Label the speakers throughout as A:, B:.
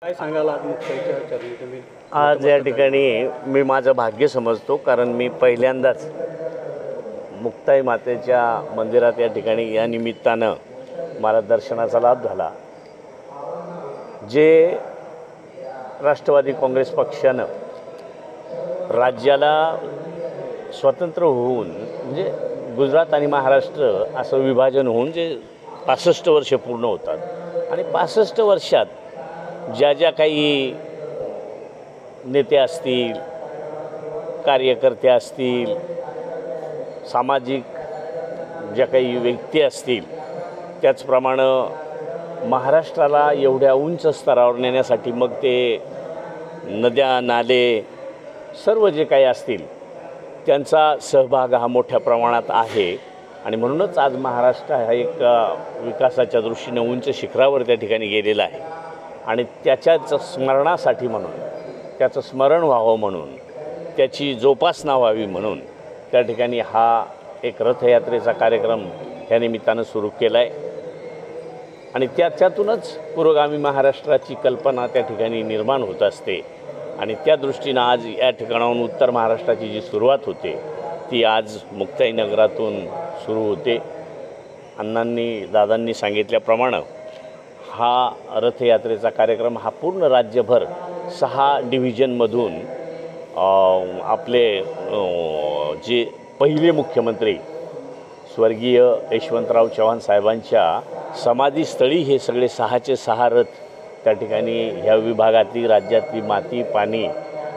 A: काय सांगाल आज मुक्ताईच्या चरणी तुम्ही?
B: आज या ठिकाणी मी माझं भाग्य समजतो, कारण मी पहिल्यांदाच मुक्ताई मातेच्या मंदिरात या ठिकाणी या निमित्तानं मला दर्शनाचा लाभ झाला. जे राष्ट्रवादी काँग्रेस पक्षानं राज्याला स्वतंत्र होऊन म्हणजे गुजरात आणि महाराष्ट्र असं विभाजन होऊन जे 65 वर्ष पूर्ण होतात आणि 65 वर्षात ज्या ज्या काही नेते असतील, कार्यकर्ते असतील, सामाजिक ज्या काही व्यक्ती असतील, त्याचप्रमाणे महाराष्ट्राला एवढ्या उंच स्तरावर नेण्यासाठी मग ते नद्या, नाले सर्व जे काही असतील त्यांचा सहभाग हा मोठ्या प्रमाणात आहे. आणि म्हणूनच आज महाराष्ट्र हा एक विकासाच्या दृष्टीने उंच शिखरावर त्या ठिकाणी गेलेला आहे. आणि त्याच्याच स्मरणासाठी म्हणून, त्याचं स्मरण व्हावं म्हणून, त्याची जोपासना व्हावी म्हणून त्या ठिकाणी हा एक रथयात्रेचा कार्यक्रम ह्या निमित्तानं सुरू केला आहे. आणि त्याच्यातूनच पुरोगामी महाराष्ट्राची कल्पना त्या ठिकाणी निर्माण होत असते. आणि त्या दृष्टीनं आज या ठिकाणाहून उत्तर महाराष्ट्राची जी सुरुवात होते ती आज मुक्ताई नगरातून सुरू होते. दादांनी सांगितल्याप्रमाणे हा रथयात्रेचा कार्यक्रम हा पूर्ण राज्यभर 6 डिव्हिजनमधून आपले जे पहिले मुख्यमंत्री स्वर्गीय यशवंतराव चव्हाण साहेबांच्या समाधीस्थळी हे सगळे 6चे 6 रथ त्या ठिकाणी ह्या विभागातली, राज्यातली माती, पाणी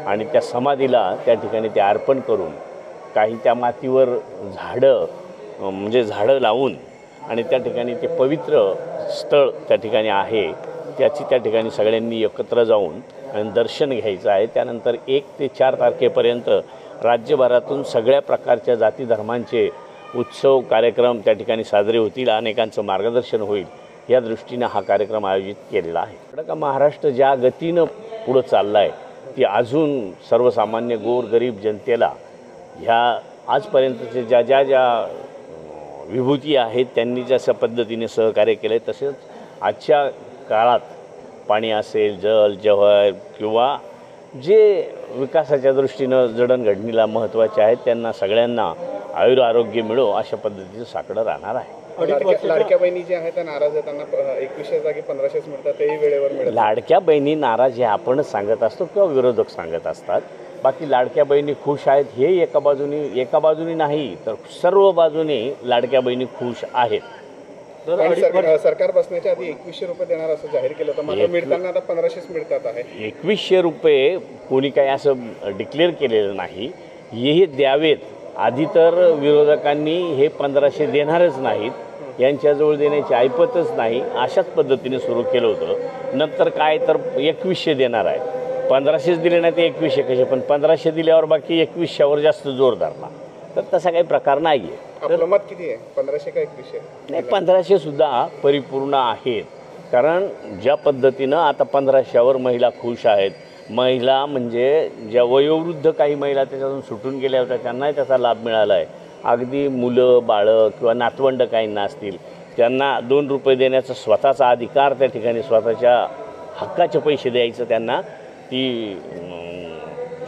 B: आणि त्या समाधीला त्या ठिकाणी ते अर्पण करून काही त्या मातीवर झाडं लावून आणि त्या ठिकाणी ते पवित्र स्थळ त्या ठिकाणी आहे त्याची त्या ठिकाणी सगळ्यांनी एकत्र जाऊन आणि दर्शन घ्यायचं आहे. त्यानंतर 1 ते 4 तारखेपर्यंत राज्यभरातून सगळ्या प्रकारच्या जाती धर्मांचे उत्सव कार्यक्रम त्या ठिकाणी साजरे होतील. अनेकांचं मार्गदर्शन होईल या दृष्टीनं हा कार्यक्रम आयोजित केलेला आहे. का महाराष्ट्र ज्या गतीनं पुढं चालला आहे ती अजून सर्वसामान्य गोरगरीब जनतेला ह्या आजपर्यंतचे ज्या विभूती आहेत त्यांनी जशा पद्धतीने सहकार्य केलं आहे तसेच आजच्या काळात पाणी असेल, जल, जवाहर किंवा जे विकासाच्या दृष्टीनं जडणघडणीला महत्त्वाचे आहेत त्यांना सगळ्यांना आयुरारोग्य मिळो अशा पद्धतीचं साकडं राहणार आहे.
A: लाडक्या बहिणी जे आहेत त्या नाराज आहेत, त्यांना 2100 जागी 1500 मिळतात, तेही वेळेवर मिळतात.
B: लाडक्या बहिणी नाराज हे आपणच सांगत असतो किंवा विरोधक सांगत असतात. बाकी लाडक्या बहिणी खुश आहेत हे एका बाजूनी नाही तर सर्व बाजूने लाडक्या बहिणी खुश आहेत.
A: सरकार बसण्याच्या आधी 2100 रुपये देणार असं जाहीर केलं होतं, मात्र मिळताना आता 1500 मिळतात आहे.
B: 2100 रुपये कोणी काही असं डिक्लेअर केलेलं नाही. हे द्यावेत. आधी तर विरोधकांनी हे 1500 देणारच नाहीत, यांच्याजवळ देण्याची ऐपतच नाही अशाच पद्धतीने सुरू केलं होतं. नंतर काय तर 2100 देणार आहे. 1500 दिले नाही ते 2100 कसे, पण 1500 दिल्यावर बाकी 2100वर जास्त जोर धरला तर तसा काही प्रकार नाही आहे.
A: आपलं मत किती आहे, 1500 का 2100?
B: नाही, 1500 सुद्धा परिपूर्ण आहेत. कारण ज्या पद्धतीनं आता 1500वर महिला खुश आहेत. महिला म्हणजे ज्या वयोवृद्ध काही महिला त्याच्यातून सुटून गेल्या होत्या त्यांनाही त्याचा लाभ मिळाला आहे. अगदी मुलं, बाळं किंवा नातवंड काहींना असतील त्यांना 2 रुपये देण्याचा स्वतःचा अधिकार त्या ठिकाणी, स्वतःच्या हक्काचे पैसे द्यायचं त्यांना ती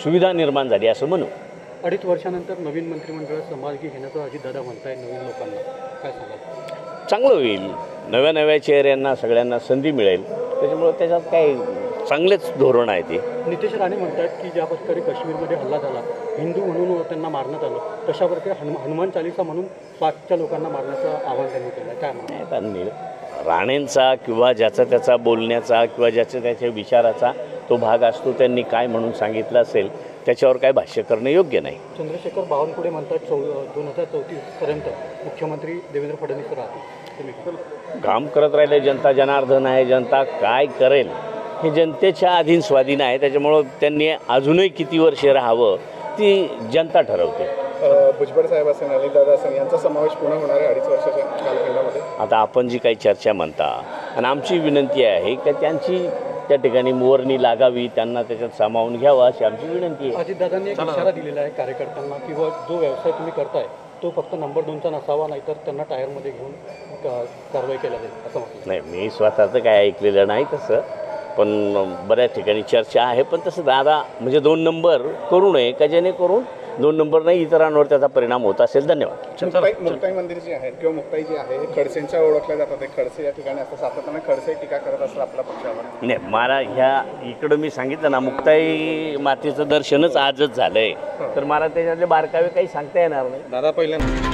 B: सुविधा निर्माण झाली असं म्हणू.
A: 2.5 वर्षानंतर नवीन मंत्रिमंडळात समाजगी घेण्याचं अजितदादा म्हणताय. नवीन लोकांना काय सांगाल?
B: चांगलं होईल. नव्या चेहऱ्यांना सगळ्यांना संधी मिळेल. त्याच्यामुळे त्याच्यात काही चांगलेच धोरण आहे ते.
A: नितेश राणे म्हणतात की ज्या प्रकारे काश्मीरमध्ये हल्ला झाला, हिंदू म्हणून त्यांना मारण्यात आलं, तशा प्रकारे हनुमान चालीसा म्हणून पाकच्या लोकांना मारण्याचं आवाहन त्यांनी केलं. काय म्हणतात?
B: राणेंचा किंवा ज्याचा त्याचा बोलण्याचा किंवा ज्याच्या त्याच्या विचाराचा तो भाग असतो. त्यांनी काय म्हणून सांगितलं असेल त्याच्यावर काय भाष्य करणं योग्य नाही.
A: चंद्रशेखर बावनकुळे म्हणतात 2034पर्यंत मुख्यमंत्री देवेंद्र फडणवीस राहतील.
B: काम करत राहिले. जनता जनार्दन आहे. जनता काय करेल हे जनतेच्या अधीन स्वाधीन आहे. त्याच्यामुळं त्यांनी अजूनही किती वर्षे राहावं ती जनता ठरवते.
A: भुजबळ साहेब असेल, अनिलदादा असेल यांचा समावेश पुन्हा होणार आहे 2.5 वर्षाच्या कालखंडामध्ये.
B: आता आपण जी काही चर्चा म्हणता आणि आमची विनंती आहे की त्यांची त्या ठिकाणी मोरणी लागावी, त्यांना त्याच्यात सामावून घ्यावं अशी आमची विनंती आहे.
A: अजितदादांनी एक इशारा दिलेला आहे कार्यकर्त्यांना की जो व्यवसाय तुम्ही करताय तो फक्त नंबर 2चा नसावा, नाहीतर त्यांना टायरमध्ये घेऊन कारवाई केल्या जाईल असं म्हटलं.
B: नाही, मी स्वतःचं काय ऐकलेलं नाही तसं. पण बऱ्याच ठिकाणी चर्चा आहे. पण तसं दादा म्हणजे 2 नंबर करू नये का जेणेकरून 2 नंबर नाही इतरांवर त्याचा परिणाम होत असेल. धन्यवाद.
C: मुक्ताई मंदिर जे आहे किंवा मुक्ताई जे आहे हे खडसेंच्या ओळखल्या जातात. हे खडसे या ठिकाणी असं सातत्याने खडसे टीका करत असतात आपल्या पक्षावर.
B: नाही मला इकडं मी सांगितलं ना मुक्ताई मातेचं दर्शनच आजच झालं आहे तर मला त्याच्यातले बारकावे काही सांगता येणार नाही.
C: दादा पहिल्यांदा